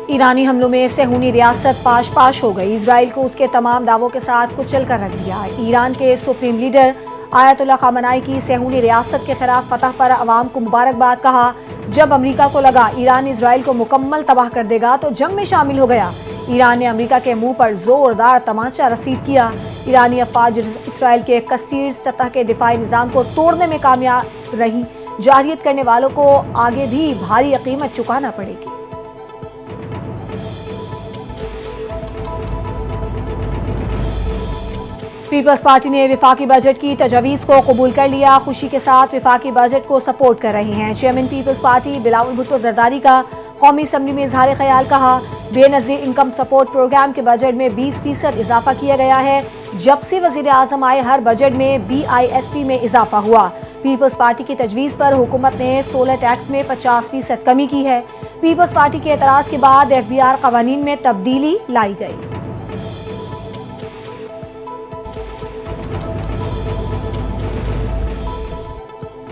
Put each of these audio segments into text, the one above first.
ایرانی حملوں میں صہیونی ریاست پاش پاش ہو گئی، اسرائیل کو اس کے تمام دعووں کے ساتھ کچل کر رکھ دیا۔ ایران کے سپریم لیڈر آیت اللہ خامنائی کی صہیونی ریاست کے خلاف فتح پر عوام کو مبارکباد، کہا جب امریکہ کو لگا ایران اسرائیل کو مکمل تباہ کر دے گا تو جنگ میں شامل ہو گیا۔ ایران نے امریکہ کے منہ پر زوردار تمانچہ رسید کیا۔ ایرانی افواج اسرائیل کے کثیر سطح کے دفاعی نظام کو توڑنے میں کامیاب رہی۔ جارحیت کرنے والوں کو آگے بھی بھاری قیمت چکانا پڑے گی۔ پیپلز پارٹی نے وفاقی بجٹ کی تجاویز کو قبول کر لیا، خوشی کے ساتھ وفاقی بجٹ کو سپورٹ کر رہے ہیں۔ چیئرمین پیپلز پارٹی بلاول بھٹو زرداری کا قومی اسمبلی میں اظہار خیال، کہا Benazir income support programme کے بجٹ میں 20% اضافہ کیا گیا ہے۔ جب سے وزیر اعظم آئے ہر بجٹ میں BISP میں اضافہ ہوا۔ پیپلز پارٹی کی تجویز پر حکومت نے سولر ٹیکس میں 50% کمی کی ہے۔ پیپلز پارٹی کے اعتراض کے بعد FBR قوانین میں تبدیلی لائی گئی۔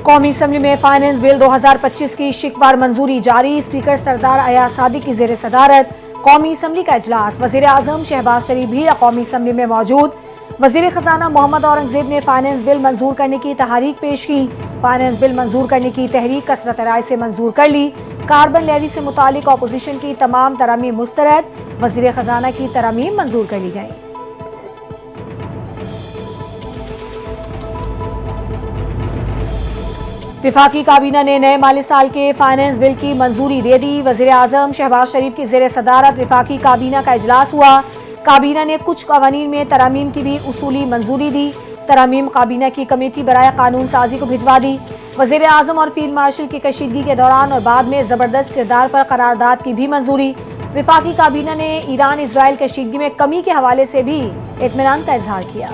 قومی اسمبلی میں فائنانس بل 2025 کی شکوار منظوری جاری، اسپیکر سردار ایاز صادق کی زیر صدارت قومی اسمبلی کا اجلاس۔ وزیر اعظم شہباز شریف بھی قومی اسمبلی میں موجود۔ وزیر خزانہ محمد اورنگزیب نے فائنانس بل منظور کرنے کی تحریک پیش کی۔ فائنانس بل منظور کرنے کی تحریک کثرت رائے سے منظور کر لی۔ کاربن لیوی سے متعلق اپوزیشن کی تمام ترامیم مسترد، وزیر خزانہ کی ترامیم منظور کر لی گئیں۔ وفاقی کابینہ نے نئے مالی سال کے فائنانس بل کی منظوری دے دی۔ وزیر اعظم شہباز شریف کی زیر صدارت وفاقی کابینہ کا اجلاس ہوا۔ کابینہ نے کچھ قوانین میں ترامیم کی بھی اصولی منظوری دی۔ ترامیم کابینہ کی کمیٹی برائے قانون سازی کو بھجوا دی۔ وزیر اعظم اور فیلڈ مارشل کی کشیدگی کے دوران اور بعد میں زبردست کردار پر قرارداد کی بھی منظوری۔ وفاقی کابینہ نے ایران اسرائیل کشیدگی میں کمی کے حوالے سے بھی اطمینان کا اظہار کیا۔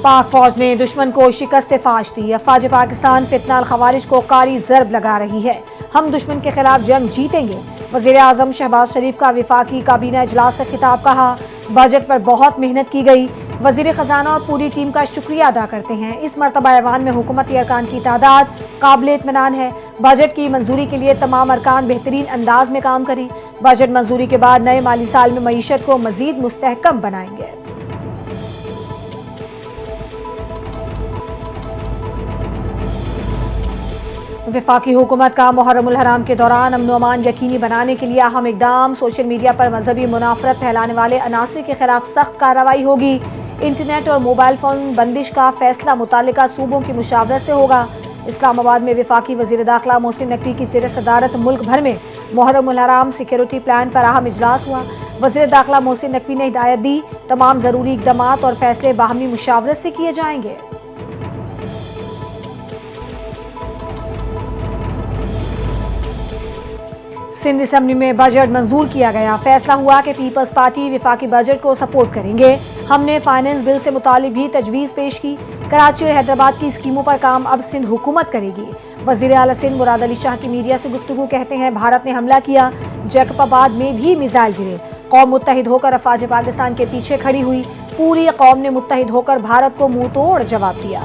پاک فوج نے دشمن کو شکست فاش دی، افواج پاکستان فتنہ الخوارج کو کاری ضرب لگا رہی ہے، ہم دشمن کے خلاف جنگ جیتیں گے۔ وزیر اعظم شہباز شریف کا وفاقی کابینہ اجلاس سے خطاب، کہا بجٹ پر بہت محنت کی گئی، وزیر خزانہ اور پوری ٹیم کا شکریہ ادا کرتے ہیں۔ اس مرتبہ ایوان میں حکومتی ارکان کی تعداد قابل اطمینان ہے۔ بجٹ کی منظوری کے لیے تمام ارکان بہترین انداز میں کام کریں۔ بجٹ منظوری کے بعد نئے مالی سال میں معیشت کو مزید مستحکم بنائیں گے۔ وفاقی حکومت کا محرم الحرام کے دوران امن و امان یقینی بنانے کے لیے اہم اقدام، سوشل میڈیا پر مذہبی منافرت پھیلانے والے عناصر کے خلاف سخت کارروائی ہوگی۔ انٹرنیٹ اور موبائل فون بندش کا فیصلہ متعلقہ صوبوں کی مشاورت سے ہوگا۔ اسلام آباد میں وفاقی وزیر داخلہ محسن نقوی کی زیر صدارت ملک بھر میں محرم الحرام سیکیورٹی پلان پر اہم اجلاس ہوا۔ وزیر داخلہ محسن نقوی نے ہدایت دی، تمام ضروری اقدامات اور فیصلے باہمی مشاورت سے کیے جائیں گے۔ سندھ اسمبلی میں بجٹ منظور کیا گیا، فیصلہ ہوا کہ پیپلز پارٹی وفاقی بجٹ کو سپورٹ کریں گے۔ ہم نے فائنانس بل سے متعلق بھی تجویز پیش کی۔ کراچی اور حیدرآباد کی اسکیموں پر کام اب سندھ حکومت کرے گی۔ وزیر اعلیٰ سندھ مراد علی شاہ کی میڈیا سے گفتگو، کہتے ہیں بھارت نے حملہ کیا، جیکب آباد میں بھی میزائل گرے، قوم متحد ہو کر افواج پاکستان کے پیچھے کھڑی ہوئی، پوری قوم نے متحد ہو کر بھارت کو منہ توڑ جواب دیا۔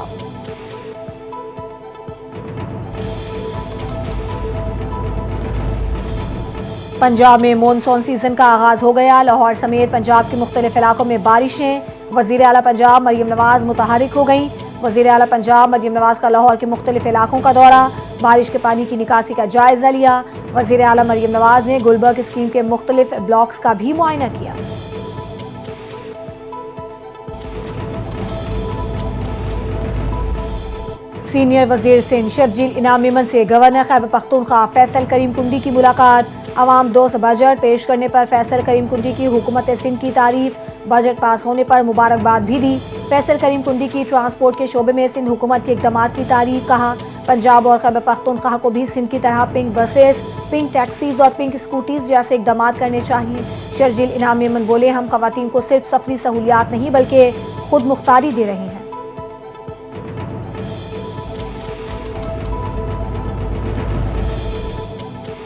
پنجاب میں مونسون سیزن کا آغاز ہو گیا، لاہور سمیت پنجاب کے مختلف علاقوں میں بارشیں، وزیر اعلیٰ پنجاب مریم نواز متحرک ہو گئیں۔ وزیر اعلیٰ پنجاب مریم نواز کا لاہور کے مختلف علاقوں کا دورہ، بارش کے پانی کی نکاسی کا جائزہ لیا۔ وزیر اعلیٰ مریم نواز نے گلبرگ اسکیم کے مختلف بلاکس کا بھی معائنہ کیا۔ سینئر وزیر سندھ شرجیل انعام میمن سے گورنر خیبر پختونخوا فیصل کریم کنڈی کی ملاقات، عوام دوست بجٹ پیش کرنے پر فیصل کریم کنڈی کی حکومت سندھ کی تعریف، بجٹ پاس ہونے پر مبارکباد بھی دی۔ فیصل کریم کنڈی کی ٹرانسپورٹ کے شعبے میں سندھ حکومت کے اقدامات کی تعریف، کہا پنجاب اور خیبر پختونخوا کو بھی سندھ کی طرح پنک بسز، پنک ٹیکسیز اور پنک اسکوٹیز جیسے اقدامات کرنے چاہیے۔ شرجیل انعام میمن بولے ہم خواتین کو صرف سفری سہولیات نہیں بلکہ خود مختاری دے رہے ہیں۔